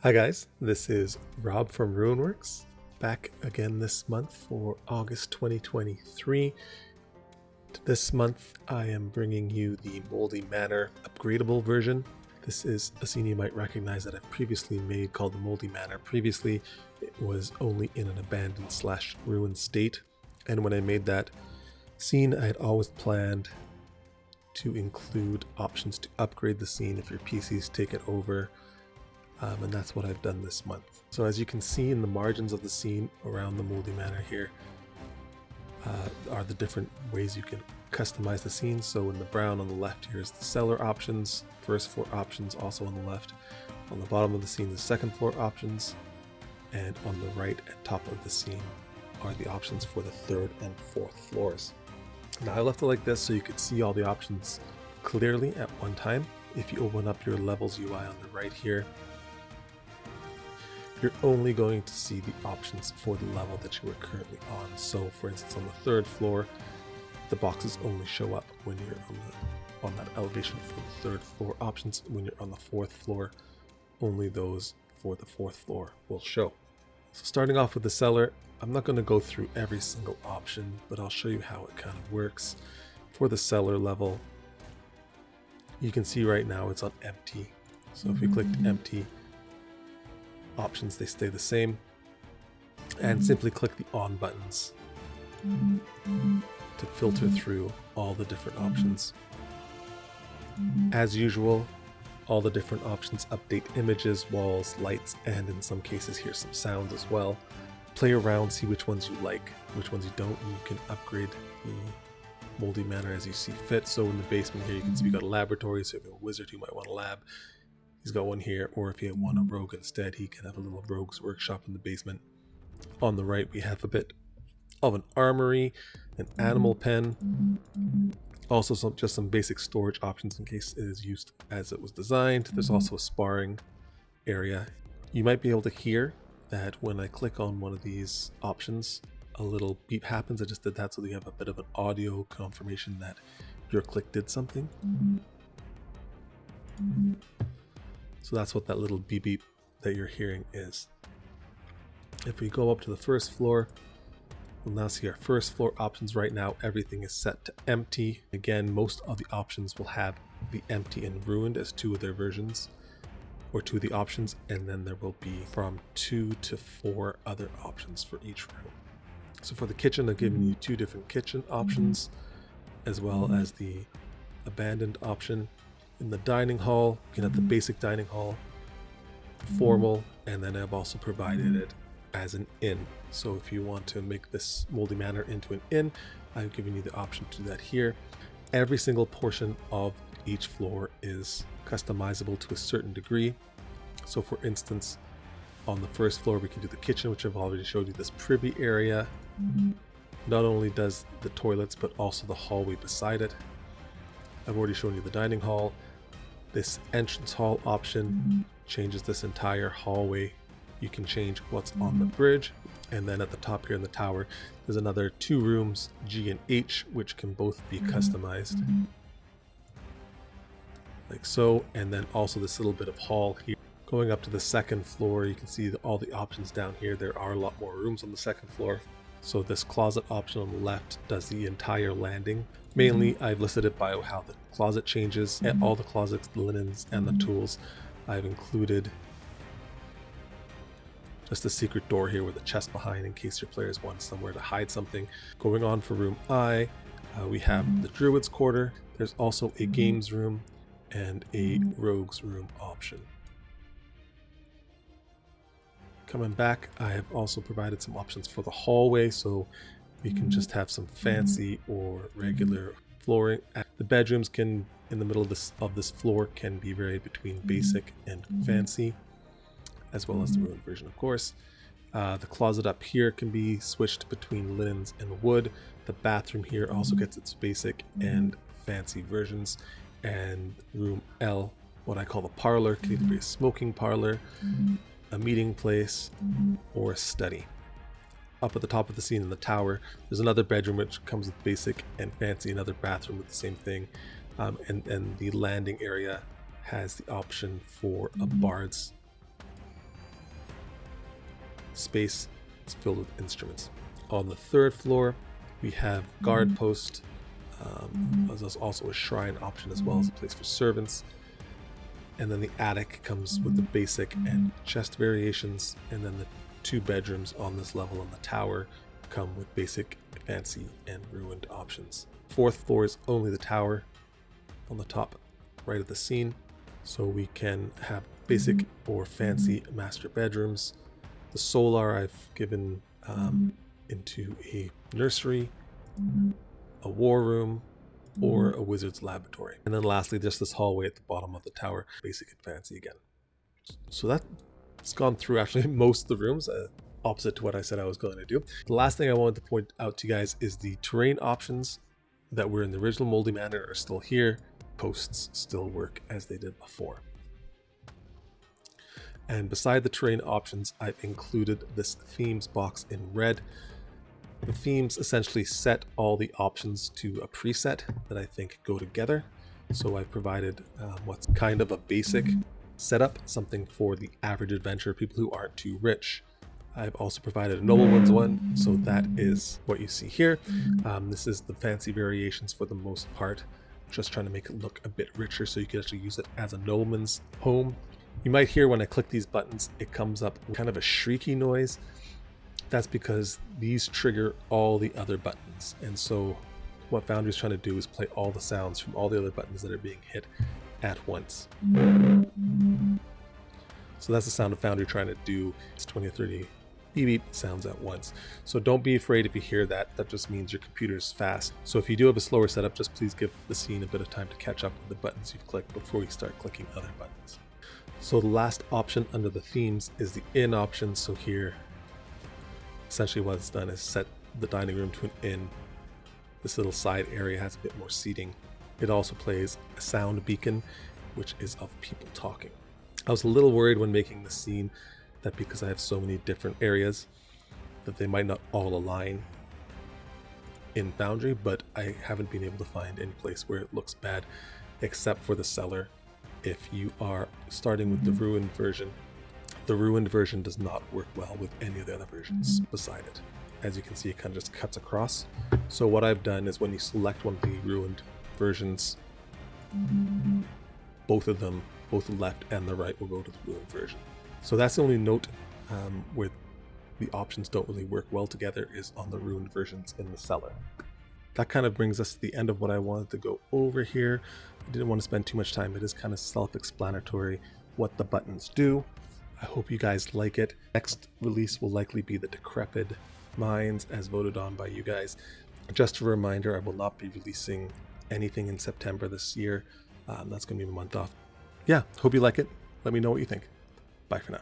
Hi guys, this is Rob from RuinWorks, back again this month for August 2023. This month I am bringing you the Moldy Manor upgradable version. This is a scene you might recognize that I've previously made called the Moldy Manor. Previously it was only in an abandoned / ruined state, and when I made that scene I had always planned to include options to upgrade the scene if your PCs take it over. And that's what I've done this month. So as you can see in the margins of the scene around the Moldy Manor here are the different ways you can customize the scene. So in the brown on the left here is the cellar options, first floor options also on the left. On the bottom of the scene, the second floor options, and on the right and top of the scene are the options for the third and fourth floors. Now I left it like this so you could see all the options clearly at one time. If you open up your levels UI on the right here, you're only going to see the options for the level that you are currently on. So for instance, on the third floor, the boxes only show up when you're on that elevation for the third floor options. When you're on the fourth floor, only those for the fourth floor will show. So starting off with the cellar, I'm not going to go through every single option, but I'll show you how it kind of works. For the cellar level, you can see right now it's on empty. So if we click empty, options, they stay the same, and simply click the on buttons to filter through all the different options. As usual, all the different options update images, walls, lights, and in some cases here's some sounds as well. Play around, see which ones you like, which ones you don't, and you can upgrade the Moldy Manor as you see fit. So in the basement here you can see we got a laboratory, so if you're a wizard who might want a lab, he's got one here, or if you want a rogue instead, he can have a little rogue's workshop in the basement. On the right, we have a bit of an armory, an animal pen, also just some basic storage options in case it is used as it was designed. There's also a sparring area. You might be able to hear that when I click on one of these options, a little beep happens. I just did that so that you have a bit of an audio confirmation that your click did something. So that's what that little beep beep that you're hearing is. If we go up to the first floor, we'll now see our first floor options. Right now, everything is set to empty. Again, most of the options will have the empty and ruined as two of their versions, or two of the options, and then there will be from 2 to 4 other options for each room. So for the kitchen, I've given you 2 different kitchen options, as well as the abandoned option. In the dining hall, you can have the basic dining hall, formal, and then I've also provided it as an inn. So if you want to make this Moldy Manor into an inn, I've given you the option to do that here. Every single portion of each floor is customizable to a certain degree. So for instance, on the first floor, we can do the kitchen, which I've already showed you, this privy area. Not only does the toilets, but also the hallway beside it. I've already shown you the dining hall. This entrance hall option changes this entire hallway. You can change what's on the bridge. And then at the top here in the tower, there's another 2 rooms, G and H, which can both be customized. Like so. And then also this little bit of hall here. Going up to the second floor, you can see all the options down here. There are a lot more rooms on the second floor. So this closet option on the left does the entire landing. Mainly, I've listed it by how the closet changes, and all the closets, the linens, and the tools. I've included just a secret door here with a chest behind in case your players want somewhere to hide something. Going on for room I, we have the Druid's Quarter. There's also a games room and a rogue's room option. Coming back, I have also provided some options for the hallway, so we can just have some fancy or regular flooring. The bedrooms can, in the middle of this floor, can be varied between basic and fancy, as well as the ruined version, of course. The closet up here can be switched between linens and wood. The bathroom here also gets its basic and fancy versions. And room L, what I call the parlor, can either be a smoking parlor, a meeting place, or a study. Up at the top of the scene in the tower, there's another bedroom which comes with basic and fancy, another bathroom with the same thing, and the landing area has the option for a bard's space is filled with instruments. On the 3rd floor, we have guard post. There's also a shrine option as well as a place for servants. And then the attic comes with the basic and chest variations. And then the 2 bedrooms on this level in the tower come with basic, fancy, and ruined options. 4th floor is only the tower on the top right of the scene. So we can have basic or fancy master bedrooms. The solar I've given into a nursery, a war room, or a wizard's laboratory. And then lastly, just this hallway at the bottom of the tower, basic and fancy again. So that's gone through actually most of the rooms, opposite to what I said I was going to do. The last thing I wanted to point out to you guys is the terrain options that were in the original Moldy Manor are still here. Posts still work as they did before. And beside the terrain options, I've included this themes box in red. The themes essentially set all the options to a preset that I think go together. So I've provided what's kind of a basic setup, something for the average adventurer, people who aren't too rich. I've also provided a nobleman's one, so that is what you see here. This is the fancy variations for the most part, just trying to make it look a bit richer so you can actually use it as a nobleman's home. You might hear when I click these buttons, it comes up with kind of a shrieky noise. That's because these trigger all the other buttons. And so what Foundry is trying to do is play all the sounds from all the other buttons that are being hit at once. So that's the sound of Foundry trying to do its 20 or 30 beep beep sounds at once. So don't be afraid if you hear that. That just means your computer is fast. So if you do have a slower setup, just please give the scene a bit of time to catch up with the buttons you've clicked before you start clicking other buttons. So the last option under the themes is the inn option. So here, essentially what it's done is set the dining room to an inn. This little side area has a bit more seating. It also plays a sound beacon, which is of people talking. I was a little worried when making the scene that because I have so many different areas that they might not all align in Foundry, but I haven't been able to find any place where it looks bad except for the cellar. If you are starting with the ruined version, the ruined version does not work well with any of the other versions beside it. As you can see, it kind of just cuts across. So what I've done is when you select one of the ruined versions, both of them, both the left and the right, will go to the ruined version. So that's the only note where the options don't really work well together is on the ruined versions in the cellar. That kind of brings us to the end of what I wanted to go over here. I didn't want to spend too much time. It is kind of self-explanatory what the buttons do. I hope you guys like it. Next release will likely be the Decrepit Mines as voted on by you guys. Just a reminder, I will not be releasing anything in September this year. That's going to be a month off. Yeah, hope you like it. Let me know what you think. Bye for now.